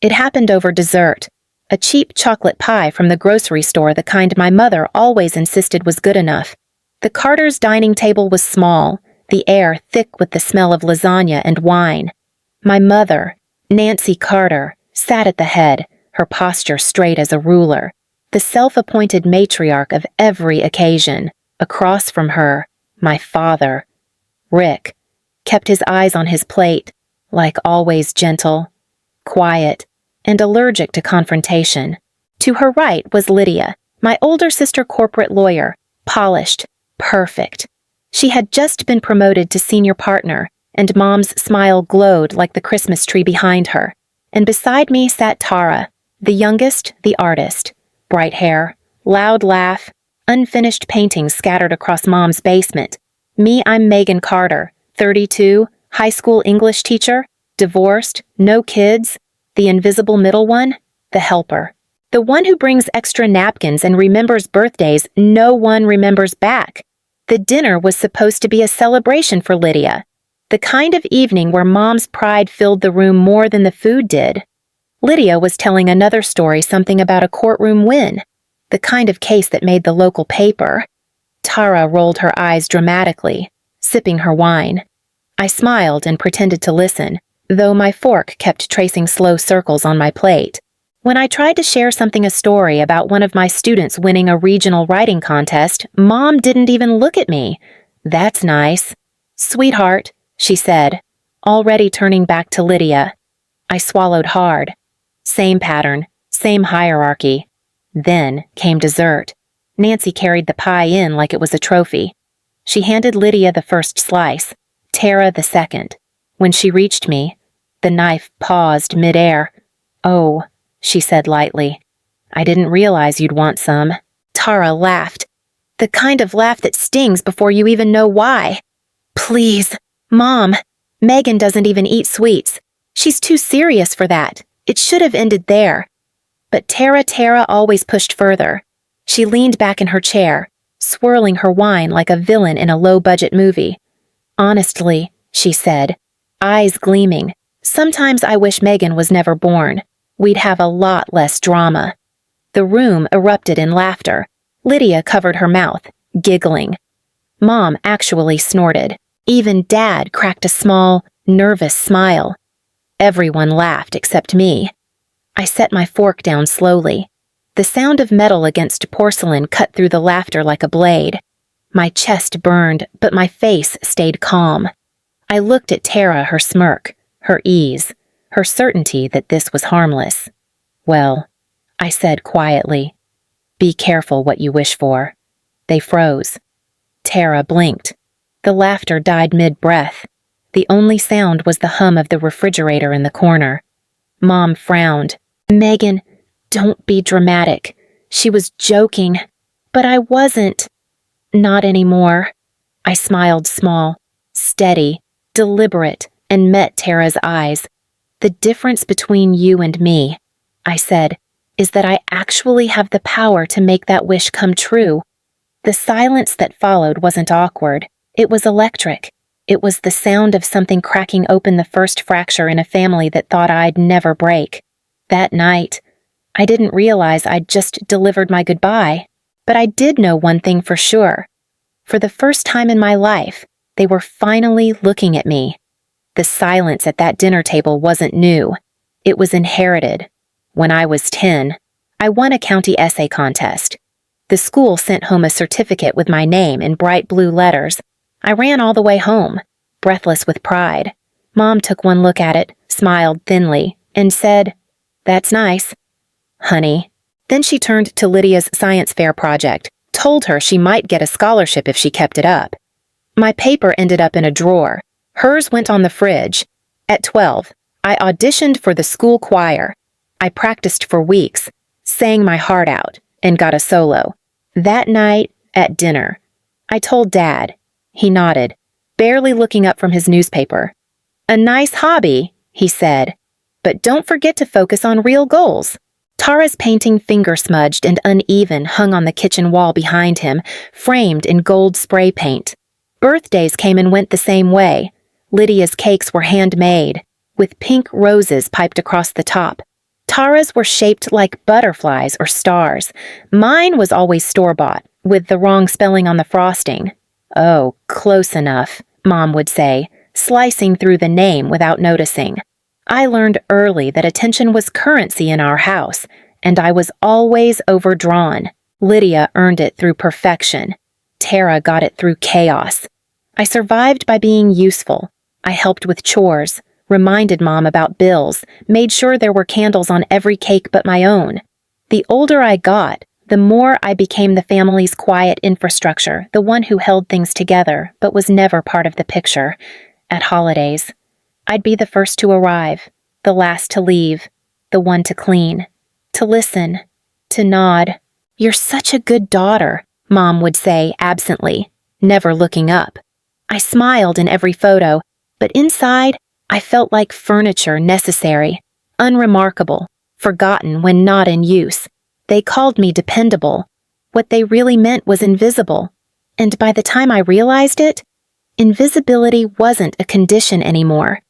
It happened over dessert, a cheap chocolate pie from the grocery store, the kind my mother always insisted was good enough. The Carters' dining table was small, the air thick with the smell of lasagna and wine. My mother, Nancy Carter, sat at the head, her posture straight as a ruler, the self-appointed matriarch of every occasion. Across from her, my father, Rick, kept his eyes on his plate, like always gentle, quiet, and allergic to confrontation. To her right was Lydia, my older sister, corporate lawyer, polished, perfect. She had just been promoted to senior partner, and Mom's smile glowed like the Christmas tree behind her. And beside me sat Tara, the youngest, the artist. Bright hair, loud laugh, unfinished paintings scattered across Mom's basement. Me, I'm Megan Carter, 32, high school English teacher, divorced, no kids, the invisible middle one, the helper. The one who brings extra napkins and remembers birthdays no one remembers back. The dinner was supposed to be a celebration for Lydia, the kind of evening where Mom's pride filled the room more than the food did. Lydia was telling another story, something about a courtroom win, the kind of case that made the local paper. Tara rolled her eyes dramatically, sipping her wine. I smiled and pretended to listen, though my fork kept tracing slow circles on my plate. When I tried to share a story about one of my students winning a regional writing contest, Mom didn't even look at me. That's nice. Sweetheart, she said, already turning back to Lydia. I swallowed hard. Same pattern, same hierarchy. Then came dessert. Nancy carried the pie in like it was a trophy. She handed Lydia the first slice, Tara the second. When she reached me, the knife paused midair. "Oh," she said lightly. "I didn't realize you'd want some." Tara laughed. The kind of laugh that stings before you even know why. "Please, Mom, Megan doesn't even eat sweets. She's too serious for that. It should have ended there." But Tara always pushed further. She leaned back in her chair, swirling her wine like a villain in a low-budget movie. "Honestly," she said, eyes gleaming, "sometimes I wish Megan was never born. We'd have a lot less drama." The room erupted in laughter. Lydia covered her mouth, giggling. Mom actually snorted. Even Dad cracked a small, nervous smile. Everyone laughed except me. I set my fork down slowly. The sound of metal against porcelain cut through the laughter like a blade. My chest burned, but my face stayed calm. I looked at Tara, her smirk, her ease, her certainty that this was harmless. "Well," I said quietly, "be careful what you wish for." They froze. Tara blinked. The laughter died mid-breath. The only sound was the hum of the refrigerator in the corner. Mom frowned. "Megan, don't be dramatic. She was joking." "But I wasn't." "Not anymore." I smiled small, steady, deliberate, and met Tara's eyes. "The difference between you and me," I said, "is that I actually have the power to make that wish come true." The silence that followed wasn't awkward. It was electric. It was the sound of something cracking open the first fracture in a family that thought I'd never break. That night, I didn't realize I'd just delivered my goodbye, but I did know one thing for sure. For the first time in my life, they were finally looking at me. The silence at that dinner table wasn't new. It was inherited. When I was 10, I won a county essay contest. The school sent home a certificate with my name in bright blue letters. I ran all the way home, breathless with pride. Mom took one look at it, smiled thinly, and said, "That's nice, honey." Then she turned to Lydia's science fair project, told her she might get a scholarship if she kept it up. My paper ended up in a drawer. Hers went on the fridge. At 12, I auditioned for the school choir. I practiced for weeks, sang my heart out, and got a solo. That night, at dinner, I told Dad. He nodded, barely looking up from his newspaper. "A nice hobby," he said, "but don't forget to focus on real goals." Tara's painting, finger-smudged and uneven, hung on the kitchen wall behind him, framed in gold spray paint. Birthdays came and went the same way. Lydia's cakes were handmade, with pink roses piped across the top. Tara's were shaped like butterflies or stars. Mine was always store-bought, with the wrong spelling on the frosting. "Oh, close enough," Mom would say, slicing through the name without noticing. I learned early that attention was currency in our house, and I was always overdrawn. Lydia earned it through perfection. Tara got it through chaos. I survived by being useful. I helped with chores, reminded Mom about bills, made sure there were candles on every cake but my own. The older I got, the more I became the family's quiet infrastructure, the one who held things together but was never part of the picture. At holidays, I'd be the first to arrive, the last to leave, the one to clean, to listen, to nod. "You're such a good daughter," Mom would say absently, never looking up. I smiled in every photo, but inside, I felt like furniture necessary, unremarkable, forgotten when not in use. They called me dependable. What they really meant was invisible. And by the time I realized it, invisibility wasn't a condition anymore.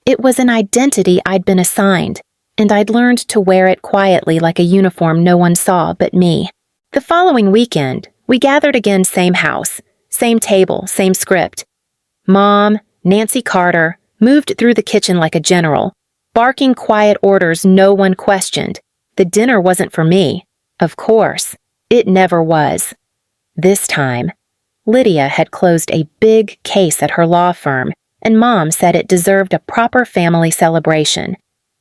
It was an identity I'd been assigned, and I'd learned to wear it quietly like a uniform no one saw but me. The following weekend, we gathered again, same house, same table, same script. Mom, Nancy Carter, moved through the kitchen like a general, barking quiet orders no one questioned. The dinner wasn't for me. Of course, it never was. This time, Lydia had closed a big case at her law firm, and Mom said it deserved a proper family celebration.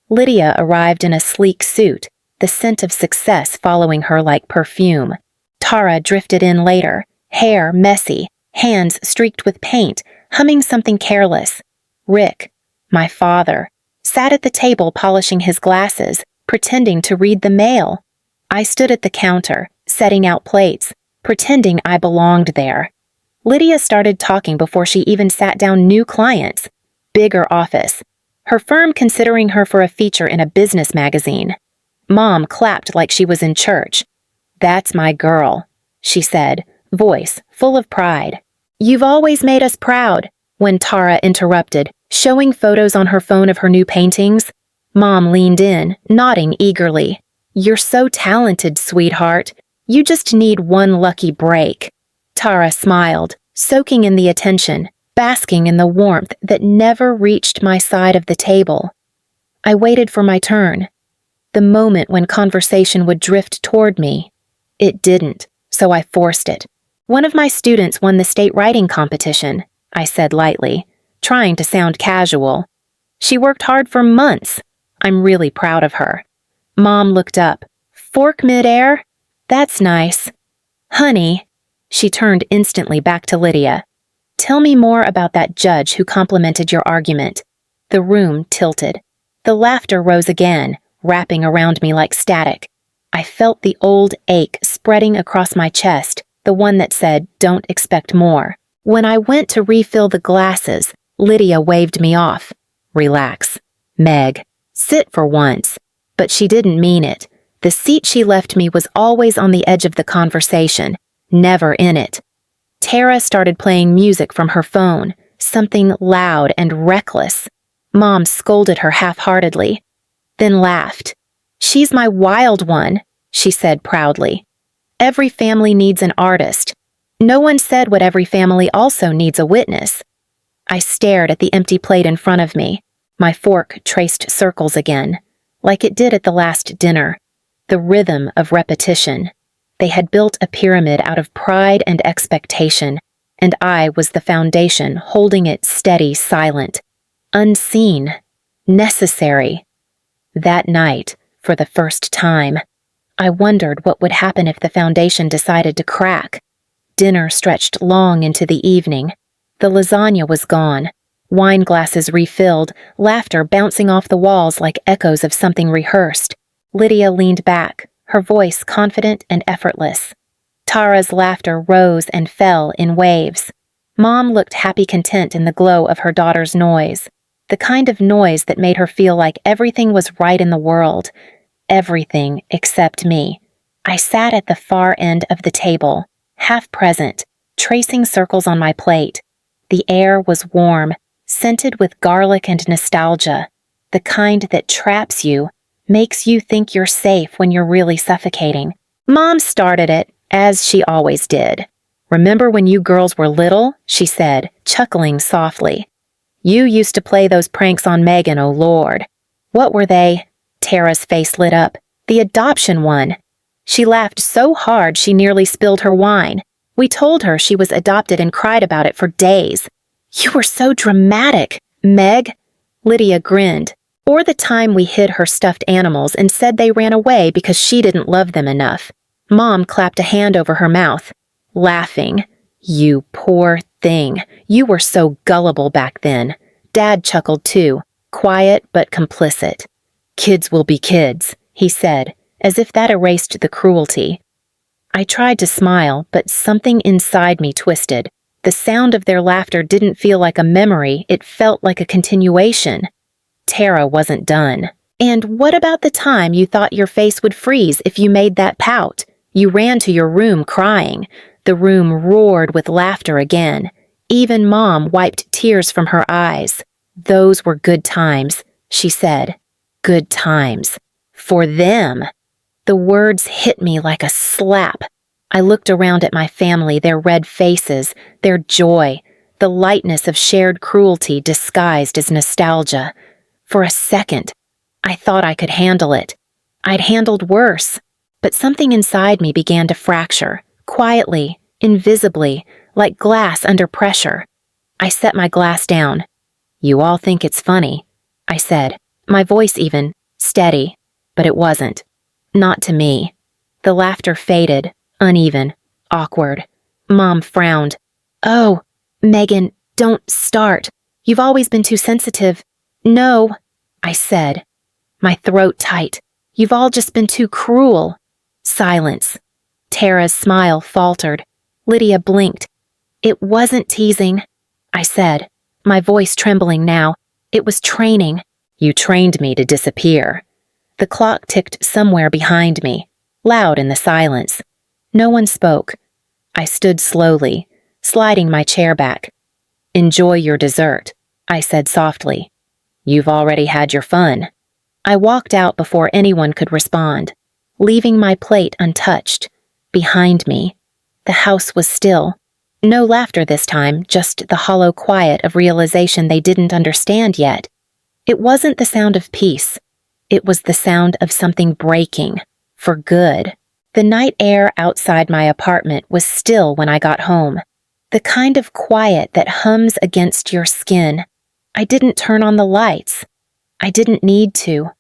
Lydia arrived in a sleek suit, the scent of success following her like perfume. Tara drifted in later, hair messy, hands streaked with paint, humming something careless. Rick, my father, sat at the table polishing his glasses, pretending to read the mail. I stood at the counter, setting out plates, pretending I belonged there. Lydia started talking before she even sat down. New clients, bigger office, her firm considering her for a feature in a business magazine. Mom clapped like she was in church. "That's my girl," she said, voice full of pride. "You've always made us proud," when Tara interrupted, showing photos on her phone of her new paintings. Mom leaned in, nodding eagerly. "You're so talented, sweetheart. You just need one lucky break." Tara smiled, soaking in the attention, basking in the warmth that never reached my side of the table. I waited for my turn, the moment when conversation would drift toward me. It didn't, so I forced it. "One of my students won the state writing competition," I said lightly, trying to sound casual. "She worked hard for months. I'm really proud of her." Mom looked up. "Fork midair? That's nice." "Honey," she turned instantly back to Lydia. "Tell me more about that judge who complimented your argument." The room tilted. The laughter rose again, wrapping around me like static. I felt the old ache spreading across my chest, the one that said, "Don't expect more." When I went to refill the glasses, Lydia waved me off. "Relax. Meg, sit for once." But she didn't mean it. The seat she left me was always on the edge of the conversation, never in it. Tara started playing music from her phone, something loud and reckless. Mom scolded her half-heartedly, then laughed. "She's my wild one," she said proudly. "Every family needs an artist. No one said what every family also needs a witness." I stared at the empty plate in front of me. My fork traced circles again, like it did at the last dinner. The rhythm of repetition. They had built a pyramid out of pride and expectation, and I was the foundation holding it steady, silent, unseen, necessary. That night, for the first time, I wondered what would happen if the foundation decided to crack. Dinner stretched long into the evening. The lasagna was gone, wine glasses refilled, laughter bouncing off the walls like echoes of something rehearsed. Lydia leaned back, her voice confident and effortless. Tara's laughter rose and fell in waves. Mom looked happy content in the glow of her daughter's noise, the kind of noise that made her feel like everything was right in the world. Everything except me. I sat at the far end of the table, half present, tracing circles on my plate. The air was warm, scented with garlic and nostalgia, the kind that traps you, Makes you think you're safe when you're really suffocating. Mom started it, as she always did. Remember when you girls were little? She said, chuckling softly. You used to play those pranks on Megan, oh Lord. What were they? Tara's face lit up. The adoption one. She laughed so hard she nearly spilled her wine. We told her she was adopted and cried about it for days. You were so dramatic, Meg. Lydia grinned. Or the time we hid her stuffed animals and said they ran away because she didn't love them enough. Mom clapped a hand over her mouth, laughing. You poor thing. You were so gullible back then. Dad chuckled too, quiet but complicit. Kids will be kids, he said, as if that erased the cruelty. I tried to smile, but something inside me twisted. The sound of their laughter didn't feel like a memory, it felt like a continuation. Tara wasn't done. And what about the time you thought your face would freeze if you made that pout? You ran to your room crying. The room roared with laughter again. Even Mom wiped tears from her eyes. Those were good times, she said. Good times. For them. The words hit me like a slap. I looked around at my family, their red faces, their joy, the lightness of shared cruelty disguised as nostalgia. For a second, I thought I could handle it. I'd handled worse, but something inside me began to fracture, quietly, invisibly, like glass under pressure. I set my glass down. You all think it's funny, I said, my voice even, steady, but it wasn't. Not to me. The laughter faded, uneven, awkward. Mom frowned. Oh, Megan, don't start. You've always been too sensitive. No, I said, my throat tight. You've all just been too cruel. Silence. Tara's smile faltered. Lydia blinked. It wasn't teasing, I said, my voice trembling now. It was training. You trained me to disappear. The clock ticked somewhere behind me, loud in the silence. No one spoke. I stood slowly, sliding my chair back. Enjoy your dessert, I said softly. You've already had your fun. I walked out before anyone could respond, leaving my plate untouched. Behind me, the house was still. No laughter this time, just the hollow quiet of realization they didn't understand yet. It wasn't the sound of peace. It was the sound of something breaking, for good. The night air outside my apartment was still when I got home. The kind of quiet that hums against your skin. I didn't turn on the lights. I didn't need to.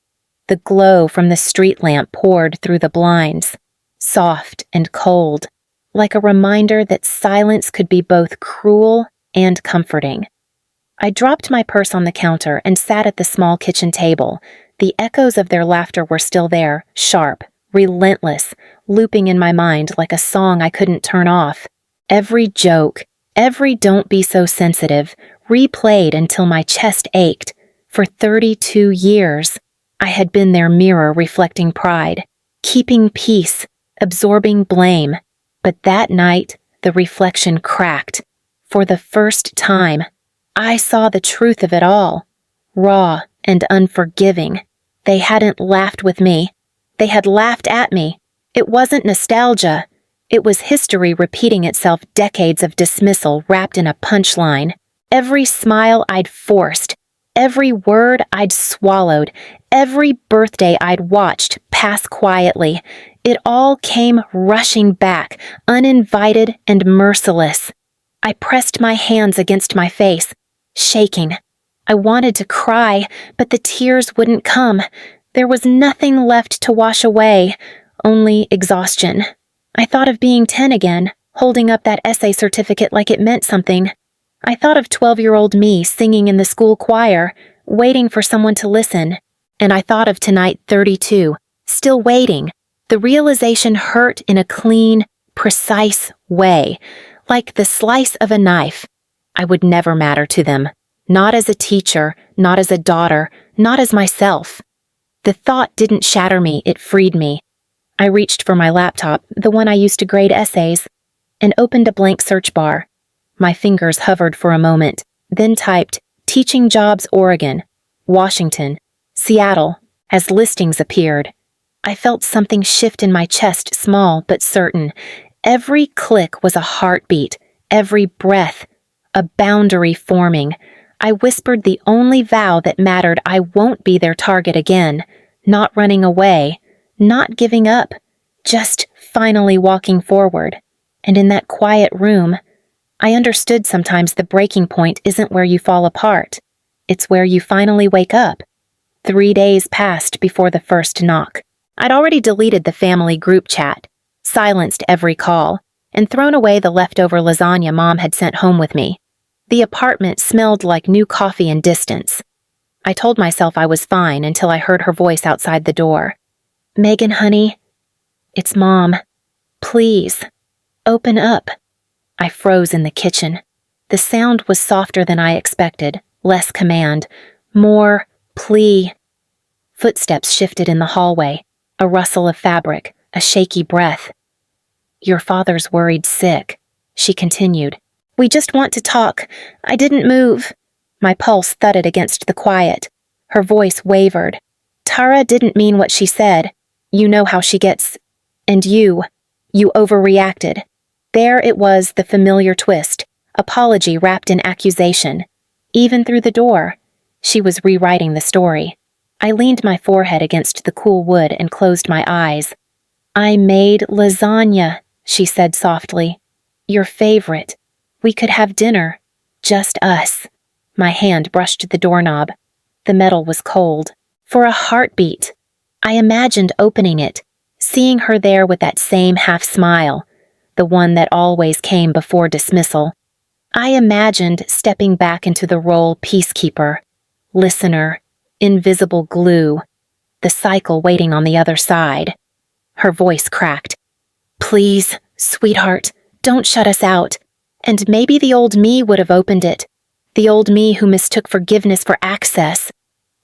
The glow from the street lamp poured through the blinds, soft and cold, like a reminder that silence could be both cruel and comforting. I dropped my purse on the counter and sat at the small kitchen table. The echoes of their laughter were still there, sharp, relentless, looping in my mind like a song I couldn't turn off. Every joke, every don't be so sensitive, replayed until my chest ached. For 32 years, I had been their mirror reflecting pride, keeping peace, absorbing blame. But that night, the reflection cracked. For the first time, I saw the truth of it all, raw and unforgiving. They hadn't laughed with me. They had laughed at me. It wasn't nostalgia. It was history repeating itself, decades of dismissal wrapped in a punchline. Every smile I'd forced, every word I'd swallowed, every birthday I'd watched pass quietly. It all came rushing back, uninvited and merciless. I pressed my hands against my face, shaking. I wanted to cry, but the tears wouldn't come. There was nothing left to wash away, only exhaustion. I thought of being 10 again, holding up that essay certificate like it meant something. I thought of 12-year-old me singing in the school choir, waiting for someone to listen. And I thought of tonight 32, still waiting. The realization hurt in a clean, precise way, like the slice of a knife. I would never matter to them. Not as a teacher, not as a daughter, not as myself. The thought didn't shatter me, it freed me. I reached for my laptop, the one I used to grade essays, and opened a blank search bar. My fingers hovered for a moment, then typed, Teaching Jobs Oregon, Washington, Seattle, As listings appeared, I felt something shift in my chest, small but certain. Every click was a heartbeat, every breath a boundary forming. I whispered the only vow that mattered: I won't be their target again, not running away, not giving up, just finally walking forward. And in that quiet room, I understood sometimes the breaking point isn't where you fall apart. It's where you finally wake up. 3 days passed before the first knock. I'd already deleted the family group chat, silenced every call, and thrown away the leftover lasagna Mom had sent home with me. The apartment smelled like new coffee and distance. I told myself I was fine until I heard her voice outside the door. "Megan, honey, it's Mom. Please, open up." I froze in the kitchen. The sound was softer than I expected, less command, more plea. Footsteps shifted in the hallway, a rustle of fabric, a shaky breath. "Your father's worried sick," she continued. "We just want to talk. I didn't move." My pulse thudded against the quiet. Her voice wavered. "Tara didn't mean what she said. You know how she gets. And you overreacted." There it was, the familiar twist, apology wrapped in accusation. Even through the door, she was rewriting the story. I leaned my forehead against the cool wood and closed my eyes. "I made lasagna," she said softly. "Your favorite. We could have dinner. Just us." My hand brushed the doorknob. The metal was cold. For a heartbeat, I imagined opening it, seeing her there with that same half-smile, the one that always came before dismissal. I imagined stepping back into the role peacekeeper, listener, invisible glue, the cycle waiting on the other side. Her voice cracked. "Please, sweetheart, don't shut us out." And maybe the old me would have opened it. The old me who mistook forgiveness for access.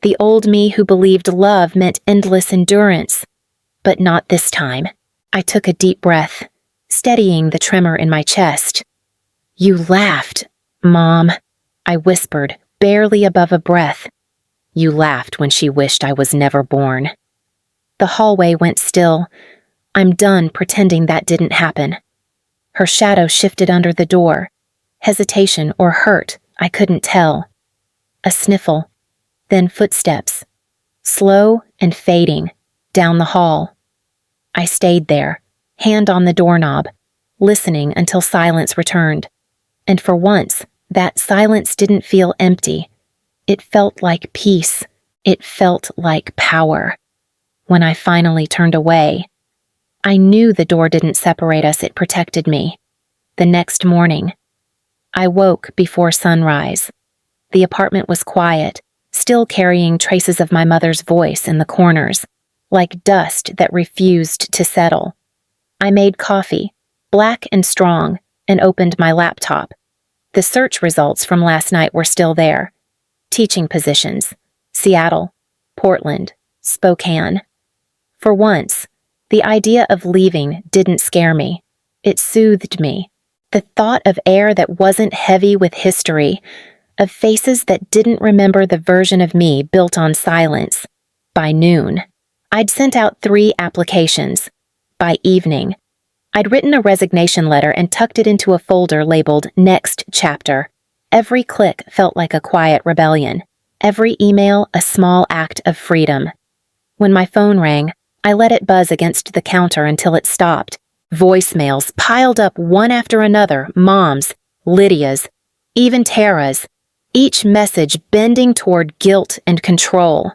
The old me who believed love meant endless endurance. But not this time. I took a deep breath, steadying the tremor in my chest. "You laughed, Mom," I whispered, barely above a breath. "You laughed when she wished I was never born." The hallway went still. I'm done pretending that didn't happen. Her shadow shifted under the door. Hesitation or hurt, I couldn't tell. A sniffle, then footsteps, slow and fading, down the hall. I stayed there, hand on the doorknob, listening until silence returned. And for once, that silence didn't feel empty. It felt like peace. It felt like power. When I finally turned away, I knew the door didn't separate us, it protected me. The next morning, I woke before sunrise. The apartment was quiet, still carrying traces of my mother's voice in the corners, like dust that refused to settle. I made coffee, black and strong, and opened my laptop. The search results from last night were still there. Teaching positions: Seattle, Portland, Spokane. For once, the idea of leaving didn't scare me. It soothed me. The thought of air that wasn't heavy with history, of faces that didn't remember the version of me built on silence. By noon, I'd sent out 3 applications. By evening, I'd written a resignation letter and tucked it into a folder labeled Next Chapter. Every click felt like a quiet rebellion. Every email a small act of freedom. When my phone rang, I let it buzz against the counter until it stopped. Voicemails piled up one after another, Mom's, Lydia's, even Tara's, each message bending toward guilt and control.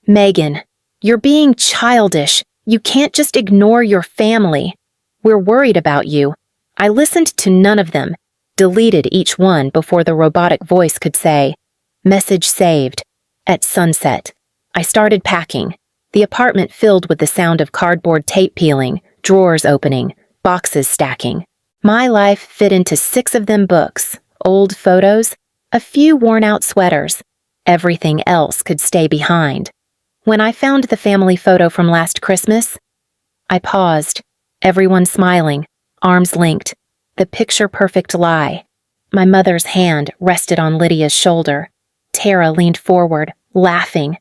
"Megan, you're being childish. You can't just ignore your family. We're worried about you." I listened to none of them, deleted each one before the robotic voice could say, "Message saved." At sunset, I started packing, the apartment filled with the sound of cardboard tape peeling, drawers opening, boxes stacking. My life fit into 6 of them books, old photos, a few worn-out sweaters. Everything else could stay behind. When I found the family photo from last Christmas, I paused, everyone smiling, arms linked, the picture-perfect lie. My mother's hand rested on Lydia's shoulder. Tara leaned forward, laughing.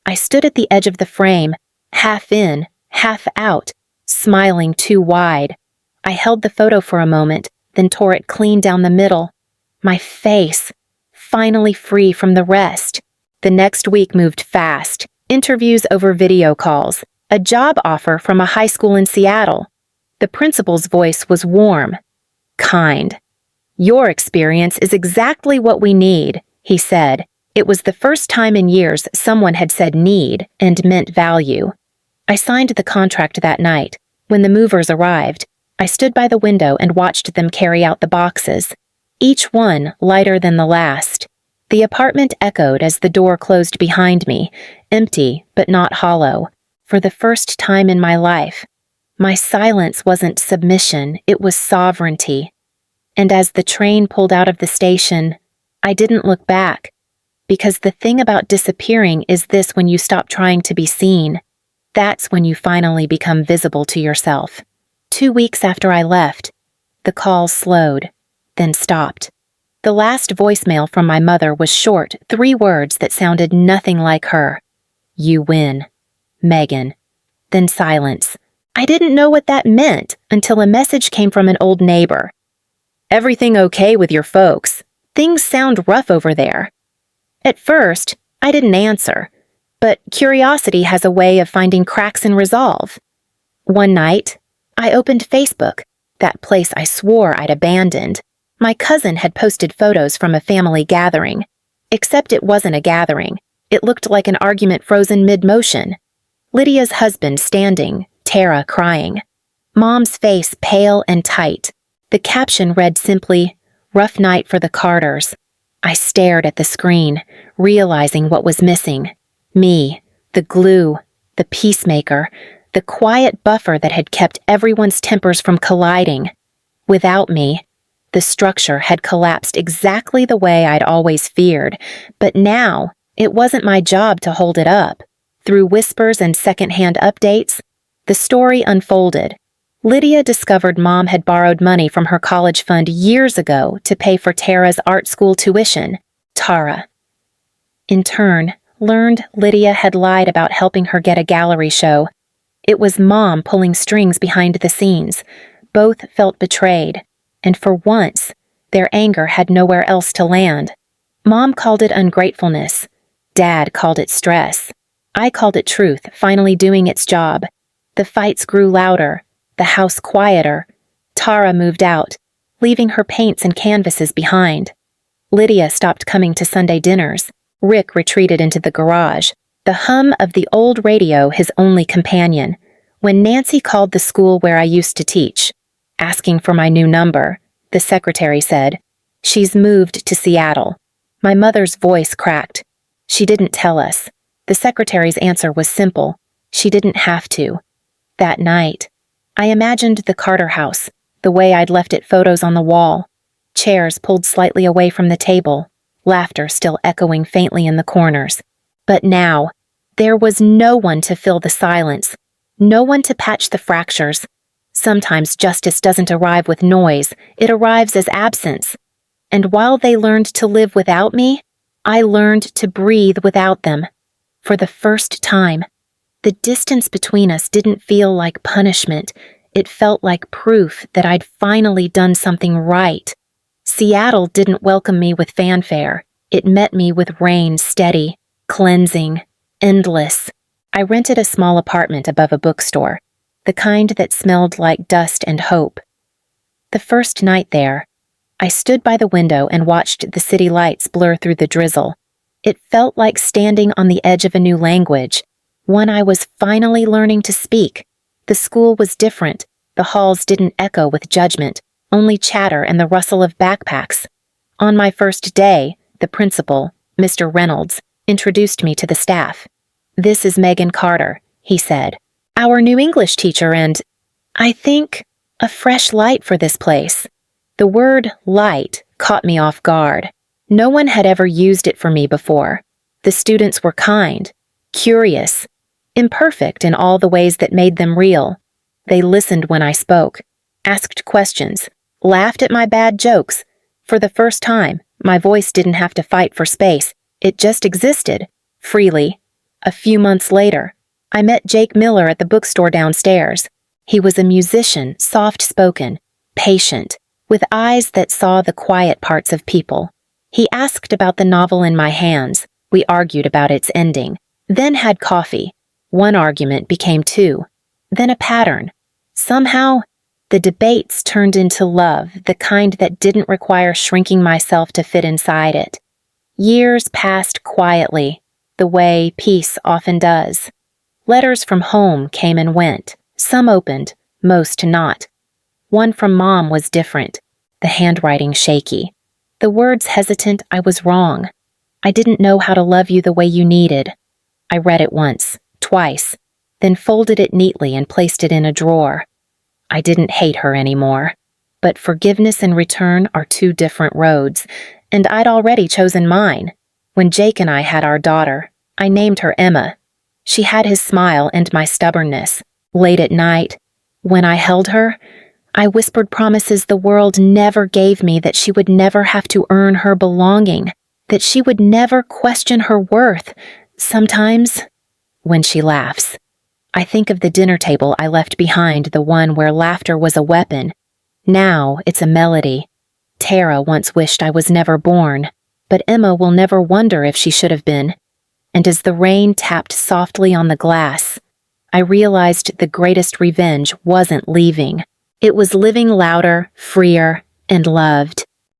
I stood at the edge of the frame, half in, half out, smiling too wide. I held the photo for a moment, then tore it clean down the middle. My face, finally free from the rest. The next week moved fast. Interviews over video calls. A job offer from a high school in Seattle. The principal's voice was warm, kind. "Your experience is exactly what we need," he said. It was the first time in years someone had said need and meant value. I signed the contract that night. When the movers arrived, I stood by the window and watched them carry out the boxes, each one lighter than the last. The apartment echoed as the door closed behind me, empty but not hollow. For the first time in my life, my silence wasn't submission, it was sovereignty. And as the train pulled out of the station, I didn't look back. Because the thing about disappearing is this: when you stop trying to be seen, that's when you finally become visible to yourself. 2 weeks after I left, the calls slowed, then stopped. The last voicemail from my mother was short, 3 words that sounded nothing like her. "You win. Megan." Then silence. I didn't know what that meant until a message came from an old neighbor. "Everything okay with your folks? Things sound rough over there." At first, I didn't answer, but curiosity has a way of finding cracks in resolve. One night, I opened Facebook, that place I swore I'd abandoned. My cousin had posted photos from a family gathering. Except it wasn't a gathering. It looked like an argument frozen mid-motion. Lydia's husband standing, Tara crying. Mom's face pale and tight. The caption read simply, "Rough night for the Carters." I stared at the screen, realizing what was missing. Me, the glue, the peacemaker, the quiet buffer that had kept everyone's tempers from colliding. Without me, the structure had collapsed exactly the way I'd always feared, but now it wasn't my job to hold it up. Through whispers and secondhand updates, the story unfolded. Lydia discovered Mom had borrowed money from her college fund years ago to pay for Tara's art school tuition. Tara, in turn, learned Lydia had lied about helping her get a gallery show. It was Mom pulling strings behind the scenes. Both felt betrayed, and for once, their anger had nowhere else to land. Mom called it ungratefulness. Dad called it stress. I called it truth, finally doing its job. The fights grew louder, the house quieter. Tara moved out, leaving her paints and canvases behind. Lydia stopped coming to Sunday dinners. Rick retreated into the garage, the hum of the old radio his only companion. When Nancy called the school where I used to teach, asking for my new number, the secretary said, "She's moved to Seattle." My mother's voice cracked. She didn't tell us. The secretary's answer was simple. She didn't have to. That night, I imagined the Carter house, the way I'd left it, photos on the wall, chairs pulled slightly away from the table, laughter still echoing faintly in the corners. But now, there was no one to fill the silence, no one to patch the fractures. Sometimes justice doesn't arrive with noise, it arrives as absence. And while they learned to live without me, I learned to breathe without them. For the first time, the distance between us didn't feel like punishment. It felt like proof that I'd finally done something right. Seattle didn't welcome me with fanfare. It met me with rain, steady, cleansing, endless. I rented a small apartment above a bookstore, the kind that smelled like dust and hope. The first night there, I stood by the window and watched the city lights blur through the drizzle. It felt like standing on the edge of a new language, one I was finally learning to speak. The school was different. The halls didn't echo with judgment, only chatter and the rustle of backpacks. On my first day, the principal, Mr. Reynolds, introduced me to the staff. "This is Megan Carter," he said, "our new English teacher and, I think, a fresh light for this place." The word light caught me off guard. No one had ever used it for me before. The students were kind, curious, imperfect in all the ways that made them real. They listened when I spoke, asked questions, laughed at my bad jokes. For the first time, my voice didn't have to fight for space. It just existed, freely. A few months later, I met Jake Miller at the bookstore downstairs. He was a musician, soft-spoken, patient, with eyes that saw the quiet parts of people. He asked about the novel in my hands. We argued about its ending, then had coffee. One argument became two, then a pattern. Somehow, the debates turned into love, the kind that didn't require shrinking myself to fit inside it. Years passed quietly, the way peace often does. Letters from home came and went. Some opened, most not. One from Mom was different, the handwriting shaky. The words hesitant. I was wrong. I didn't know how to love you the way you needed. I read it once, twice, then folded it neatly and placed it in a drawer. I didn't hate her anymore. But forgiveness and return are two different roads, and I'd already chosen mine. When Jake and I had our daughter, I named her Emma. She had his smile and my stubbornness. Late at night, when I held her, I whispered promises the world never gave me, that she would never have to earn her belonging, that she would never question her worth. Sometimes, when she laughs, I think of the dinner table I left behind, the one where laughter was a weapon. Now it's a melody. Tara once wished I was never born, but Emma will never wonder if she should have been. And as the rain tapped softly on the glass, I realized the greatest revenge wasn't leaving. It was living louder, freer, and loved.